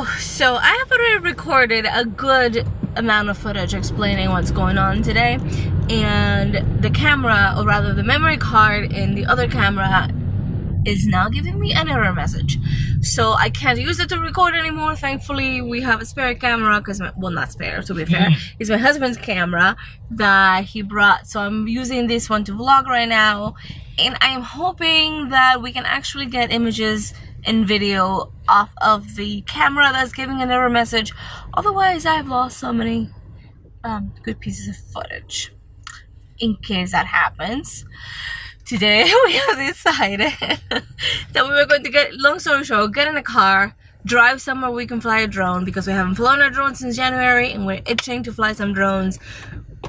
So I have already recorded a good amount of footage explaining what's going on today, and the camera, or rather the memory card in the other camera, is now giving me an error message. So I can't use it to record anymore. Thankfully, we have a spare camera, because, well, not spare, to be fair. It's my husband's camera that he brought. So I'm using this one to vlog right now. And I'm hoping that we can actually get images and video off of the camera that's giving an error message. Otherwise, I've lost so many good pieces of footage. In case that happens, today we have decided that we were going to get, long story short, get in a car, drive somewhere we can fly a drone, because we haven't flown a drone since January and we're itching to fly some drones.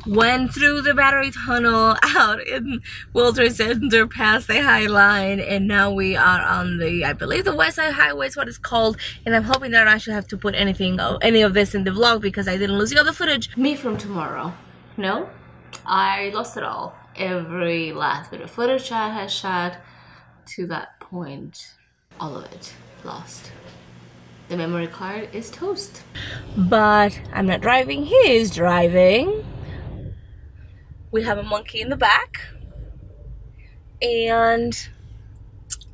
Went through the battery tunnel out in World Trade Center past the High Line, and now we are on the, I believe, the West Side Highway is what it's called. And I'm hoping that I actually have to put any of this in the vlog, because I didn't lose the other footage. Me from tomorrow. No, I lost it all. Every last bit of footage I had shot to that point, all of it lost. The memory card is toast. But I'm not driving, he is driving. We have a monkey in the back. And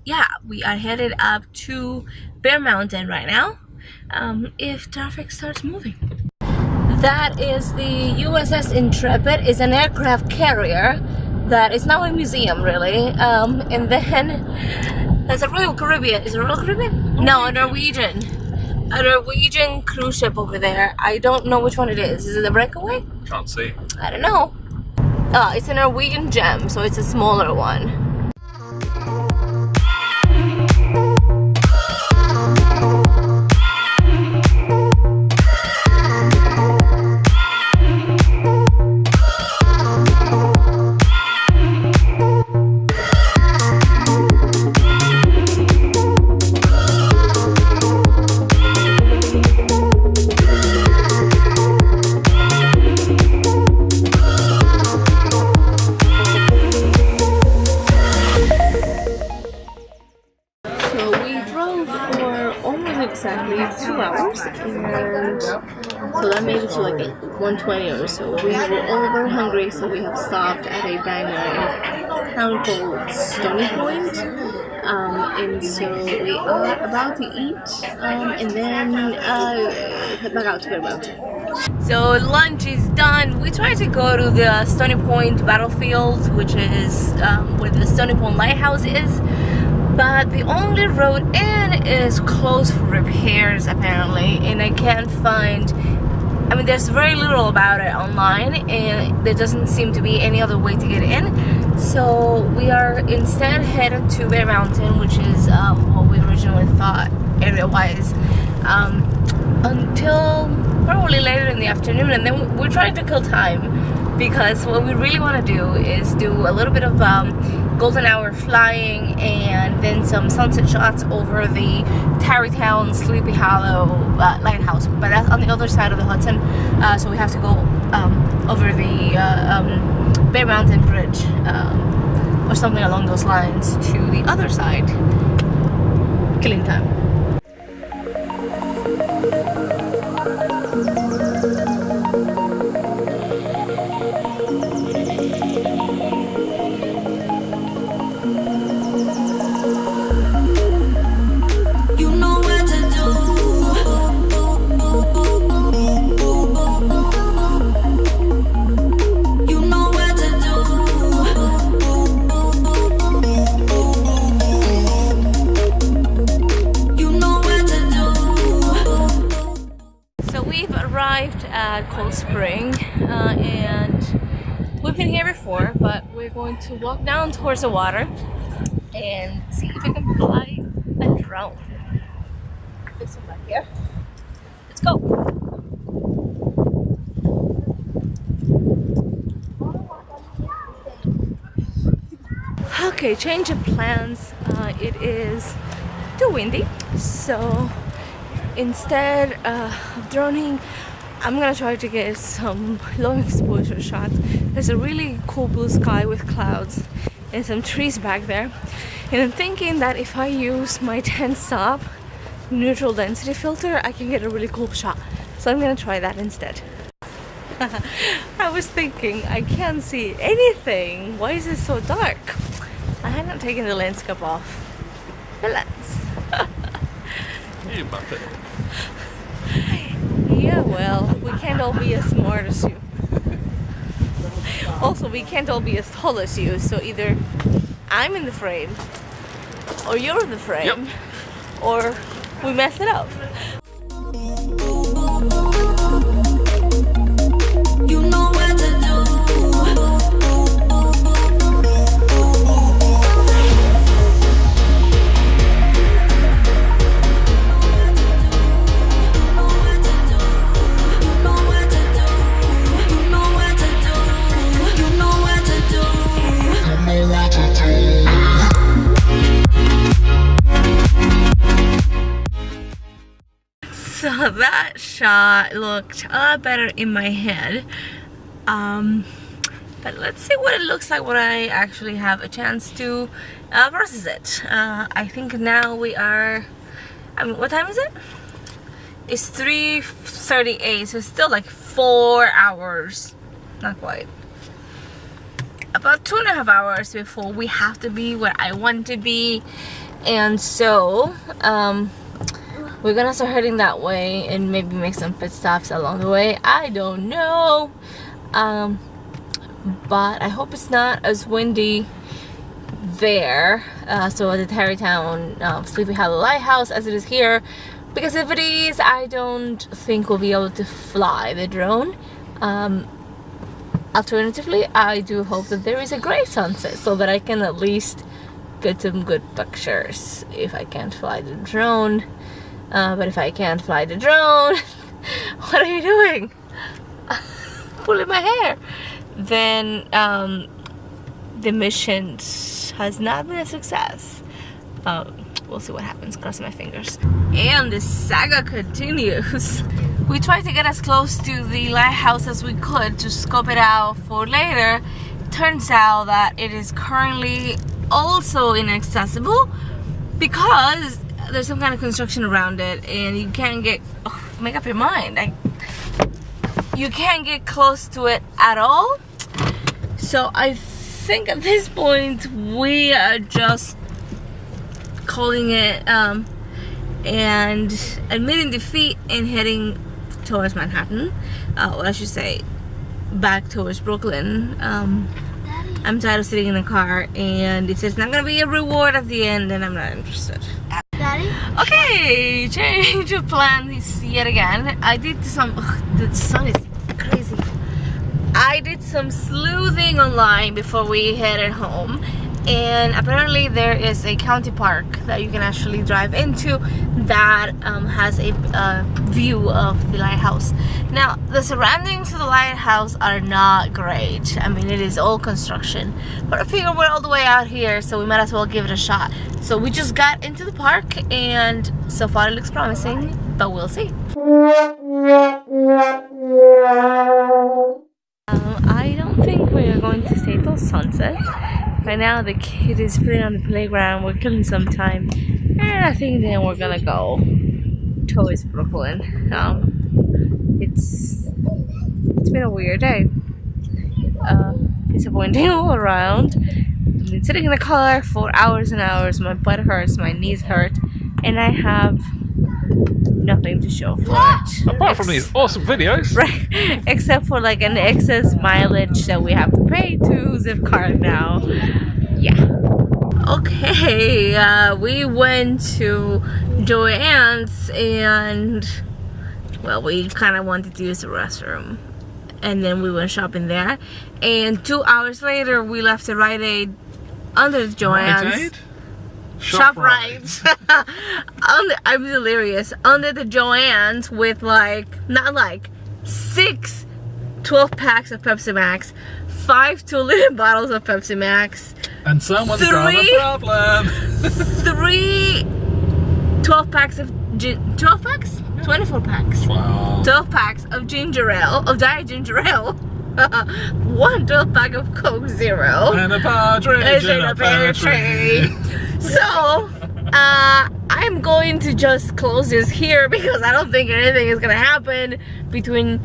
yeah, we are headed up to Bear Mountain right now, if traffic starts moving. That is the USS Intrepid. It's an aircraft carrier that is now a museum, really. And then there's a Royal Caribbean. Is it a Royal Caribbean? No, a Norwegian. A Norwegian cruise ship over there. I don't know which one it is. Is it the Breakaway? Can't see. I don't know. It's a Norwegian gem, so it's a smaller one. Exactly 2 hours, and so that made it to like 1:20 or so. We were all very hungry, so we have stopped at a banger town called Stony Point, and so we are about to eat, and then head back out to Bear Mountain. So lunch is done. We tried to go to the Stony Point battlefield, which is where the Stony Point Lighthouse is. But the only road in is closed for repairs, apparently, and I can't find, I mean, there's very little about it online, and there doesn't seem to be any other way to get in. So we are instead headed to Bear Mountain, which is what we originally thought area-wise, until probably later in the afternoon. And then we're trying to kill time, because what we really want to do is do a little bit of golden hour flying, and then some sunset shots over the Tarrytown Sleepy Hollow lighthouse, but that's on the other side of the Hudson, so we have to go over the Bear Mountain Bridge, or something along those lines, to the other side. Killing time. At Cold Spring, and we've been here before, but we're going to walk down towards the water and see if we can fly a drone. This one back here. Let's go. Okay, change of plans. It is too windy, so instead of droning, I'm gonna try to get some long exposure shots. There's a really cool blue sky with clouds and some trees back there. And I'm thinking that if I use my 10 stop neutral density filter, I can get a really cool shot. So I'm gonna try that instead. I was thinking, I can't see anything. Why is it so dark? I had not taken the lens cap off. The lens. You muppet. Yeah, well, we can't all be as smart as you. Also, we can't all be as tall as you, so either I'm in the frame, or you're in the frame, yep. or we mess it up. You know what to do. So that shot looked a lot better in my head. But let's see what it looks like when I actually have a chance to process it. I think now we are, I mean, what time is it? It's 3:38, so it's still like 4 hours. Not quite. About 2.5 hours before we have to be where I want to be. And so, we're gonna start heading that way and maybe make some pit stops along the way. I don't know. But I hope it's not as windy there. So at the Tarrytown Sleepy Hollow Lighthouse as it is here. Because if it is, I don't think we'll be able to fly the drone. Alternatively, I do hope that there is a great sunset so that I can at least get some good pictures if I can't fly the drone. But if I can't fly the drone, what are you doing? Pulling my hair. Then the mission has not been a success. We'll see what happens, crossing my fingers. And the saga continues. We tried to get as close to the lighthouse as we could to scope it out for later. Turns out that it is currently also inaccessible because there's some kind of construction around it and you can't get, make up your mind. You can't get close to it at all. So I think at this point we are just calling it and admitting defeat and heading towards Manhattan, or I should say back towards Brooklyn. I'm tired of sitting in the car, and if there's not gonna be a reward at the end, then I'm not interested. Daddy? Okay, change of plans yet again. I did some, the sun is crazy. I did some sleuthing online before we headed home, and apparently there is a county park that you can actually drive into that has a view of the lighthouse. Now, the surroundings of the lighthouse are not great. I mean, it is all construction, but I figure we're all the way out here, so we might as well give it a shot. So we just got into the park, and so far it looks promising, but we'll see. I don't think we are going to stay till sunset. Right now the kid is playing on the playground, we're killing some time, and I think then we're gonna go towards Brooklyn. It's been a weird day. Disappointing all around. I've been sitting in the car for hours and hours, my butt hurts, my knees hurt, and I have nothing to show for it. Apart from these awesome videos. Right, except for like an excess mileage that we have to pay to Zipcar now. Yeah. Okay, we went to Joann's and, well, we kind of wanted to use the restroom. And then we went shopping there. And 2 hours later, we left a Rite Aid under Joann's. ShopRite. I'm delirious. Under the Joann's with not 6 12-packs of Pepsi Max, 5 2-liter bottles of Pepsi Max, and someone's got a problem. 3 12-packs of 12 packs? 24 packs. Wow. 12 packs of ginger ale, of diet ginger ale. 1 12-pack of Coke Zero. And a partridge in a pear tree. So, I'm going to just close this here because I don't think anything is gonna happen between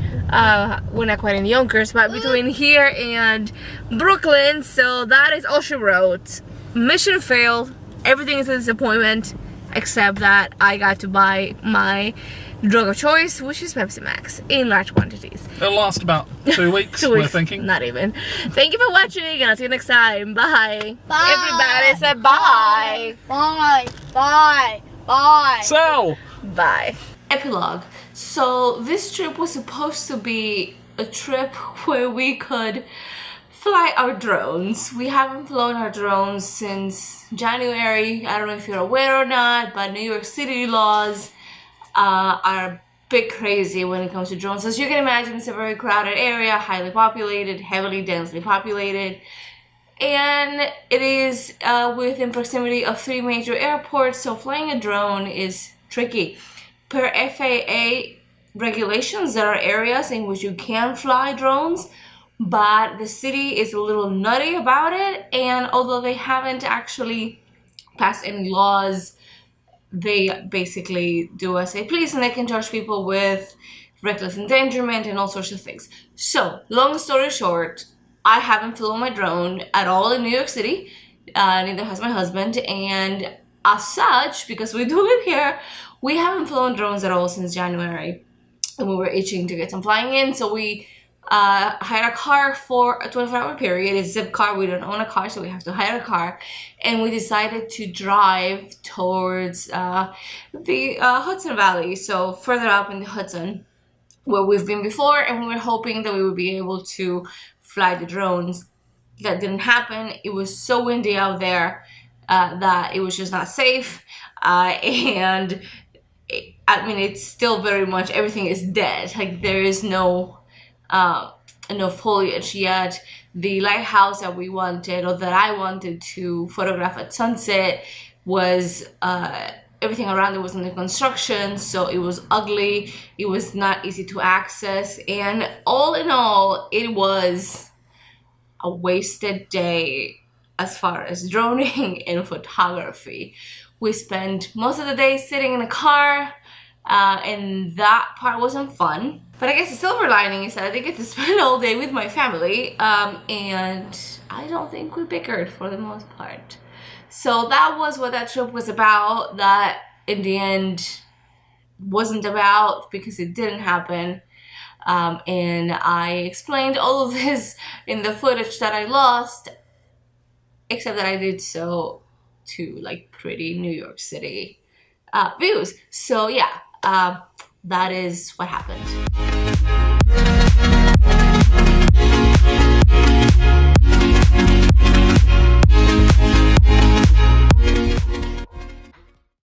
we're not quite in Yonkers, but between here and Brooklyn. So that is all she wrote. Mission failed. Everything is a disappointment except that I got to buy my drug of choice, which is Pepsi Max, in large quantities. It'll last about 2 weeks, 2 we're weeks, thinking. not even. Thank you for watching, and I'll see you next time. Bye. Bye. Everybody say bye. Bye. Bye. Bye. So, Bye. Epilogue. So this trip was supposed to be a trip where we could fly our drones. We haven't flown our drones since January. I don't know if you're aware or not, but New York City laws are a bit crazy when it comes to drones. As you can imagine, it's a very crowded area, highly populated, heavily densely populated, and it is within proximity of 3 major airports, so flying a drone is tricky. Per FAA regulations, there are areas in which you can fly drones, but the city is a little nutty about it, and although they haven't actually passed any laws, they basically do as they please, and they can charge people with reckless endangerment and all sorts of things. So, long story short, I haven't flown my drone at all in New York City, neither has my husband, and as such, because we do live here, we haven't flown drones at all since January, and we were itching to get some flying in, so we hired a car for a 24-hour period. It's a zip car. We don't own a car, so we have to hire a car, and we decided to drive towards the Hudson Valley, so further up in the Hudson where we've been before, and we were hoping that we would be able to fly the drones. That didn't happen. It was so windy out there that it was just not safe, and I mean, it's still very much, everything is dead. Like, there is no foliage yet. The lighthouse that we wanted, or that I wanted to photograph at sunset, was everything around it was under construction, so it was ugly, it was not easy to access, and all in all, it was a wasted day as far as droning and photography. We spent most of the day sitting in a car, and that part wasn't fun. But I guess the silver lining is that I did get to spend all day with my family, and I don't think we bickered for the most part. So that was what that trip was about. That in the end wasn't about, because it didn't happen. And I explained all of this in the footage that I lost, except that I did so to like pretty New York City views. So yeah, that is what happened.